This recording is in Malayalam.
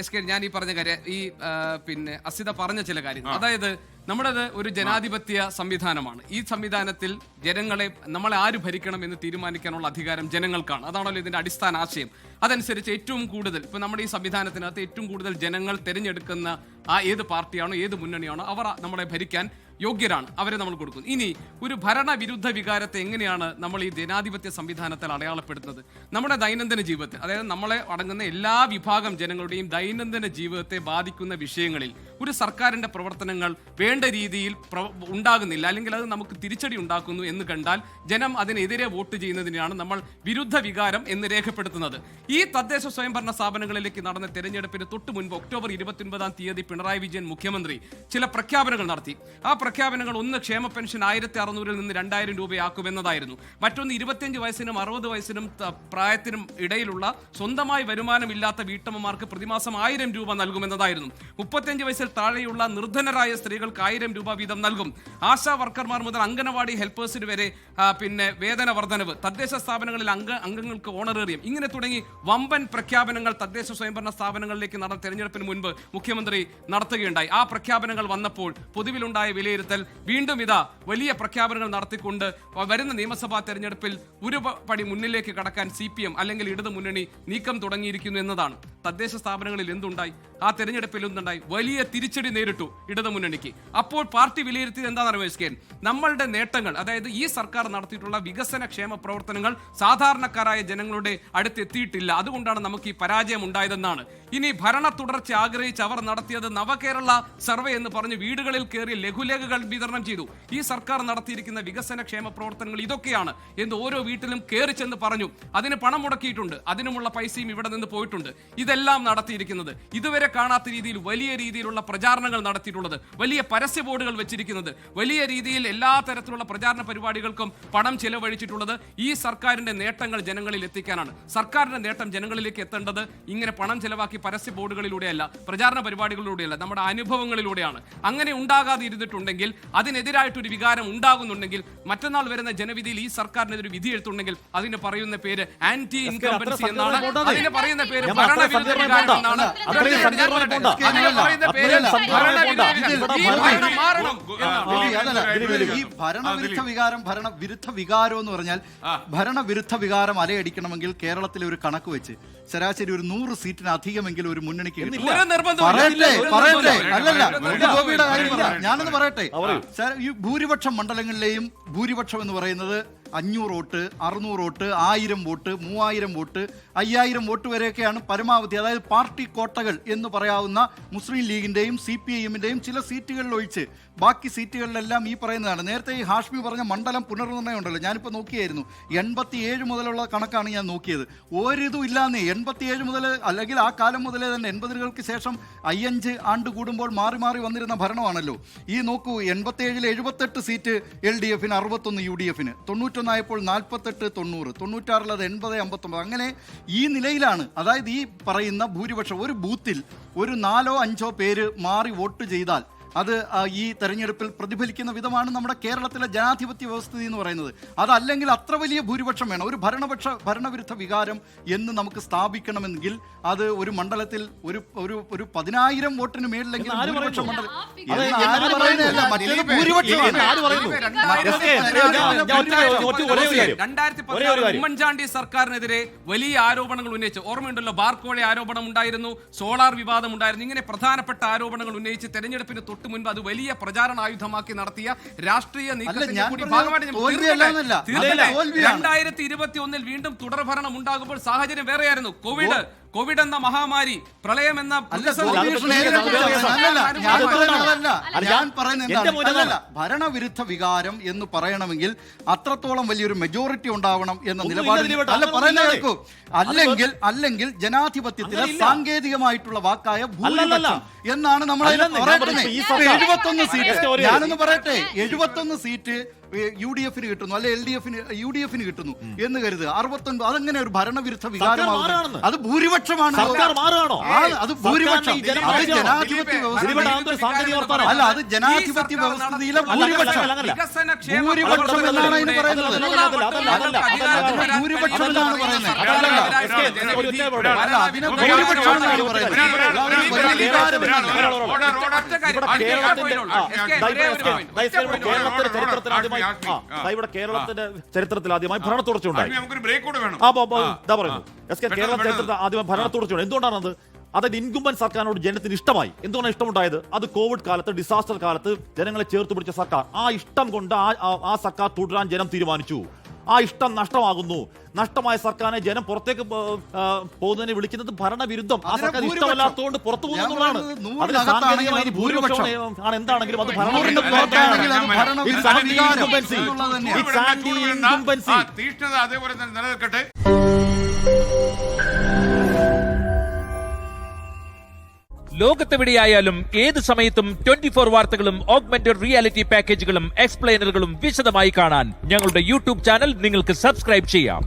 എസ് ഞാൻ ഈ പറഞ്ഞ കാര്യം പിന്നെ അസിത പറഞ്ഞ ചില കാര്യങ്ങൾ, അതായത് നമ്മുടേത് ഒരു ജനാധിപത്യ സംവിധാനമാണ്. ഈ സംവിധാനത്തിൽ നമ്മളെ ആര് ഭരിക്കണം എന്ന് തീരുമാനിക്കാനുള്ള അധികാരം ജനങ്ങൾക്കാണ്. അതാണല്ലോ ഇതിന്റെ അടിസ്ഥാന ആശയം. അതനുസരിച്ച് ഏറ്റവും കൂടുതൽ ഇപ്പൊ നമ്മുടെ ഈ സംവിധാനത്തിനകത്ത് ഏറ്റവും കൂടുതൽ ജനങ്ങൾ തിരഞ്ഞെടുക്കുന്ന ഏത് പാർട്ടിയാണോ ഏത് മുന്നണിയാണോ അവർ നമ്മളെ ഭരിക്കാൻ യോഗ്യരാണ്, അവരെ നമ്മൾ കൊടുക്കുന്നു. ഇനി ഒരു ഭരണവിരുദ്ധ വികാരത്തെ എങ്ങനെയാണ് നമ്മൾ ഈ ജനാധിപത്യ സംവിധാനത്തിൽ അടയാളപ്പെടുത്തുന്നത്? നമ്മുടെ ദൈനംദിന ജീവിതത്തിൽ, അതായത് നമ്മളെ അടങ്ങുന്ന എല്ലാ വിഭാഗം ജനങ്ങളുടെയും ദൈനംദിന ജീവിതത്തെ ബാധിക്കുന്ന വിഷയങ്ങളിൽ ഒരു സർക്കാരിന്റെ പ്രവർത്തനങ്ങൾ വേണ്ട രീതിയിൽ ഉണ്ടാകുന്നില്ല, അല്ലെങ്കിൽ അത് നമുക്ക് തിരിച്ചടി ഉണ്ടാക്കുന്നു എന്ന് കണ്ടാൽ ജനം അതിനെതിരെ വോട്ട് ചെയ്യുന്നതിനാണ് നമ്മൾ വിരുദ്ധ വികാരം എന്ന് രേഖപ്പെടുത്തുന്നത്. ഈ തദ്ദേശ സ്വയംഭരണ സ്ഥാപനങ്ങളിലേക്ക് നടന്ന തെരഞ്ഞെടുപ്പിന് തൊട്ട് മുൻപ് ഒക്ടോബർ 29-ാം തീയതി പിണറായി വിജയൻ മുഖ്യമന്ത്രി ചില പ്രഖ്യാപനങ്ങൾ നടത്തി. ആ പ്രഖ്യാപനങ്ങൾ ഒന്ന് ക്ഷേമ പെൻഷൻ 1600 നിന്ന് 2000 രൂപയാക്കുമെന്നതായിരുന്നു. മറ്റൊന്ന് 25 വയസ്സിനും 60 വയസ്സിനും പ്രായത്തിനും ഇടയിലുള്ള സ്വന്തമായി വരുമാനമില്ലാത്ത വീട്ടമ്മമാർക്ക് പ്രതിമാസം 1000 രൂപ നൽകുമെന്നതായിരുന്നു. 35 വയസ്സിൽ താഴെയുള്ള നിർധനരായ സ്ത്രീകൾക്ക് 1000 രൂപ വീതം നൽകും. ആശാ വർക്കർമാർ മുതൽ അംഗനവാടി ഹെൽപ്പേഴ്സിന് വരെ പിന്നെ വേതന വർധനവ്, തദ്ദേശ സ്ഥാപനങ്ങളിൽ അംഗങ്ങൾക്ക് ഓണറേറിയം, ഇങ്ങനെ തുടങ്ങി വമ്പൻ പ്രഖ്യാപനങ്ങൾ തദ്ദേശ സ്വയംഭരണ സ്ഥാപനങ്ങളിലേക്ക് നടന്ന തെരഞ്ഞെടുപ്പിന് മുൻപ് മുഖ്യമന്ത്രി നടത്തുകയുണ്ടായി. ആ പ്രഖ്യാപനങ്ങൾ വന്നപ്പോൾ പൊതുവിലുണ്ടായ വിലയിരുത്തൽ വീണ്ടും വലിയ പ്രഖ്യാപനങ്ങൾ നടത്തിക്കൊണ്ട് വരുന്ന നിയമസഭാ തെരഞ്ഞെടുപ്പിൽ ഒരു പടി മുന്നിലേക്ക് കടക്കാൻ CPM അല്ലെങ്കിൽ ഇടതു മുന്നണി നീക്കം തുടങ്ങിയിരിക്കുന്നു എന്നതാണ്. തദ്ദേശ സ്ഥാപനങ്ങളിൽ എന്തുണ്ടായി? ആ തെരഞ്ഞെടുപ്പിൽ എന്തുണ്ടായി? വലിയ തിരിച്ചടി നേരിട്ടു ഇടതു മുന്നണിക്ക്. അപ്പോൾ പാർട്ടി വിലയിരുത്തിയത് എന്താണെന്ന് അറിയാൻ നമ്മളുടെ നേട്ടങ്ങൾ, അതായത് ഈ സർക്കാർ നടത്തിയിട്ടുള്ള വികസന ക്ഷേമ പ്രവർത്തനങ്ങൾ സാധാരണക്കാരായ ജനങ്ങളുടെ അടുത്ത് എത്തിയിട്ടില്ല, അതുകൊണ്ടാണ് നമുക്ക് ഈ പരാജയം ഉണ്ടായതെന്നാണ്. ഇനി ഭരണ തുടർച്ച ആഗ്രഹിച്ച് അവർ നടത്തിയത് നവകേരള സർവേ എന്ന് പറഞ്ഞ് വീടുകളിൽ കയറി ലഘുലേഖകൾ വിതരണം ചെയ്തു. ഈ സർക്കാർ നടത്തിയിരിക്കുന്ന വികസന ക്ഷേമ പ്രവർത്തനങ്ങൾ ഇതൊക്കെയാണ് എന്ന് ഓരോ വീട്ടിലും കയറി ചെന്ന് പറഞ്ഞു. അതിന് പണം മുടക്കിയിട്ടുണ്ട്, അതിനുമുള്ള പൈസയും ഇവിടെ നിന്ന് പോയിട്ടുണ്ട്. ഇതെല്ലാം നടത്തിയിരിക്കുന്നത് ഇതുവരെ കാണാത്ത രീതിയിൽ വലിയ രീതിയിലുള്ള പ്രചാരണങ്ങൾ നടത്തിയിട്ടുള്ളത്, വലിയ പരസ്യ ബോർഡുകൾ വെച്ചിരിക്കുന്നത്, വലിയ രീതിയിൽ എല്ലാ തരത്തിലുള്ള പ്രചാരണ പരിപാടികൾക്കും പണം ചെലവഴിച്ചിട്ടുള്ളത് ഈ സർക്കാരിന്റെ നേട്ടങ്ങൾ ജനങ്ങളിൽ എത്തിക്കാനാണ്. സർക്കാരിന്റെ നേട്ടം ജനങ്ങളിലേക്ക് എത്തേണ്ടത് ഇങ്ങനെ പണം ചെലവാക്കി പരസ്യ ബോർഡുകളിലൂടെയല്ല, പ്രചാരണ പരിപാടികളിലൂടെയല്ല, നമ്മുടെ അനുഭവങ്ങളിലൂടെയാണ്. അങ്ങനെ ഉണ്ടാകാതെ ഇരുന്നിട്ടുണ്ടെങ്കിൽ, അതിനെതിരായിട്ടൊരു വികാരം ഉണ്ടാകുന്നുണ്ടെങ്കിൽ, മറ്റന്നാൾ വരുന്ന ജനവിധിയിൽ ഈ സർക്കാരിനെതിരെ വിധി എഴുത്തുണ്ടെങ്കിൽ അതിന് പറയുന്ന പേര് ആന്റി ഇൻകംബൻസി എന്നാണ്, അതിന് പറയുന്ന പേര് ഭരണവിരുദ്ധ വികാരം എന്നാണ്. ഈ ഭരണവിരുദ്ധ വികാരം ഭരണവിരുദ്ധ വികാരം എന്ന് പറഞ്ഞാൽ ഭരണവിരുദ്ധ വികാരം അലയടിക്കണമെങ്കിൽ കേരളത്തിലെ ഒരു കണക്ക് വെച്ച് ശരാശരി ഒരു 100 സീറ്റിന് അധികമെങ്കിലും ഒരു മുന്നണിക്ക് ഞാനൊന്ന് പറയട്ടെ. ഈ ഭൂരിപക്ഷം മണ്ഡലങ്ങളിലെയും ഭൂരിപക്ഷം എന്ന് പറയുന്നത് 500 vote, 600 vote, 1000 vote, 3000 vote, 5000 vote വരെയൊക്കെയാണ് പരമാവധി. അതായത് പാർട്ടി കോട്ടകൾ എന്ന് പറയാവുന്ന മുസ്ലിം ലീഗിന്റെയും CPIM-ന്റെയും ചില സീറ്റുകളിൽ ഒഴിച്ച് ബാക്കി സീറ്റുകളിലെല്ലാം ഈ പറയുന്നതാണ്. നേരത്തെ ഈ ഹാഷ്മി പറഞ്ഞ മണ്ഡലം പുനർനിർണ്ണയം ഉണ്ടല്ലോ, ഞാനിപ്പോൾ നോക്കിയായിരുന്നു. 87 മുതലുള്ള കണക്കാണ് ഞാൻ നോക്കിയത്. ഒരിതും ഇല്ലാന്നേ. 87 മുതൽ, അല്ലെങ്കിൽ ആ കാലം മുതലേ തന്നെ 80-കൾക്ക് ശേഷം 5 ആണ്ട് കൂടുമ്പോൾ മാറി മാറി വന്നിരുന്ന ഭരണമാണല്ലോ. ഈ നോക്കൂ, 87-ൽ 78 സീറ്റ് LDF-ന്, 61 UDF-ന്, 91 ആയപ്പോൾ 48, 90, 96-ൽ അത് 80, 59. അങ്ങനെ ഈ നിലയിലാണ്. അതായത് ഈ പറയുന്ന ഭൂരിപക്ഷം ഒരു ബൂത്തിൽ ഒരു 4-5 പേര് മാറി വോട്ട് ചെയ്താൽ അത് ഈ തെരഞ്ഞെടുപ്പിൽ പ്രതിഫലിക്കുന്ന വിധമാണ് നമ്മുടെ കേരളത്തിലെ ജനാധിപത്യ വ്യവസ്ഥിതി എന്ന് പറയുന്നത്. അതല്ലെങ്കിൽ അത്ര വലിയ ഭൂരിപക്ഷം വേണം. ഒരു ഭരണവിരുദ്ധ വികാരം എന്ന് നമുക്ക് സ്ഥാപിക്കണമെങ്കിൽ അത് ഒരു മണ്ഡലത്തിൽ ഒരു 10,000 വോട്ടിന് മേളിലെങ്കിൽ ഭൂരിപക്ഷം മണ്ഡലം ഉമ്മൻചാണ്ടി സർക്കാരിനെതിരെ വലിയ ആരോപണങ്ങൾ ഉന്നയിച്ചു. ഓർമ്മയുണ്ടല്ലോ, ബാർക്കോഴ ആരോപണം ഉണ്ടായിരുന്നു, സോളാർ വിവാദം ഉണ്ടായിരുന്നു. ഇങ്ങനെ പ്രധാനപ്പെട്ട ആരോപണങ്ങൾ ഉന്നയിച്ച് തെരഞ്ഞെടുപ്പിന് മുൻപ് അത് വലിയ പ്രചാരണ ആയുധമാക്കി നടത്തിയ രാഷ്ട്രീയ നീക്കത്തിന്റെ കൂടി ഭാഗമായിട്ട് 2021-ൽ വീണ്ടും തുടർഭരണം ഉണ്ടാകുമ്പോൾ സാഹചര്യം വേറെയായിരുന്നു. കോവിഡ് എന്ന മഹാമാരി, പ്രളയം എന്ന ഞാൻ പറയുന്നത് ഭരണവിരുദ്ധ വികാരം എന്ന് പറയണമെങ്കിൽ അത്രത്തോളം വലിയൊരു മെജോറിറ്റി ഉണ്ടാവണം എന്ന നിലപാട്. അല്ലെങ്കിൽ ജനാധിപത്യത്തിലെ സാങ്കേതികമായിട്ടുള്ള വാക്കായ ഭൂരിപക്ഷം എന്നാണ് നമ്മൾ 71 സീറ്റ്. ഞാനൊന്ന് പറയട്ടെ, 71 സീറ്റ് UDF കിട്ടുന്നു, അല്ലെ UDF കിട്ടുന്നു എന്ന് കരുതുക. 69 അതങ്ങനെ ഒരു ഭരണവിരുദ്ധ വികാരമാകുന്നു. അത് ഭൂരിപക്ഷമാണ്. അത് ഭൂരിപക്ഷം, അത് ജനാധിപത്യ വ്യവസ്ഥ അല്ല, അത് ജനാധിപത്യ വ്യവസ്ഥയിലെ ഭൂരിപക്ഷം എന്നാണ് അതിന് പറയുന്നത്. ഭൂരിപക്ഷം എന്നാണ് പറയുന്നത്. അല്ല, അതിനെ ഭൂരിപക്ഷം എന്നാണ് പറയുന്നത്. കേരളത്തിന്റെ ചരിത്രത്തിൽ ആദ്യമായി ഭരണ തുടർച്ചയുണ്ടായി. കേരള ചരിത്രത്തിൽ ആദ്യമായി ഭരണ തുടർച്ചയുണ്ട്. എന്തുകൊണ്ടാണത്? അതായത് ഇൻകുംബന്റ് സർക്കാരിനോട് ജനത്തിന് ഇഷ്ടമായി. എന്തുകൊണ്ടാണ് ഇഷ്ടമുണ്ടായത്? അത് കോവിഡ് കാലത്ത്, ഡിസാസ്റ്റർ കാലത്ത് ജനങ്ങളെ ചേർത്ത് പിടിച്ച സർക്കാർ. ആ ഇഷ്ടം കൊണ്ട് ആ സർക്കാർ തുടരാൻ ജനം തീരുമാനിച്ചു. ആ ഇഷ്ടം നഷ്ടമാകുന്നു. നഷ്ടമായ സർക്കാരിനെ ജനം പുറത്തേക്ക് പോകുന്നതിനെ വിളിക്കുന്നത് ഭരണവിരുദ്ധം. ആ സർക്കാർ ഇഷ്ടമല്ലാത്തതുകൊണ്ട് പുറത്തു പോകുന്നതാണ്. അതിന് സാങ്കേതികമായി ഭൂരിപക്ഷം ആണ്. എന്താണെങ്കിലും അത് തീഷ്ണത അതേപോലെ തന്നെ നിലനിൽക്കട്ടെ. ലോകത്തെവിടെയായാലും ഏത് സമയത്തും 24 വാർത്തകളും ഓഗ്മെന്റഡ് റിയാലിറ്റി പാക്കേജുകളും എക്സ്പ്ലെയിനറുകളും വിശദമായി കാണാൻ ഞങ്ങളുടെ യൂട്യൂബ് ചാനൽ നിങ്ങൾക്ക് സബ്സ്ക്രൈബ് ചെയ്യാം.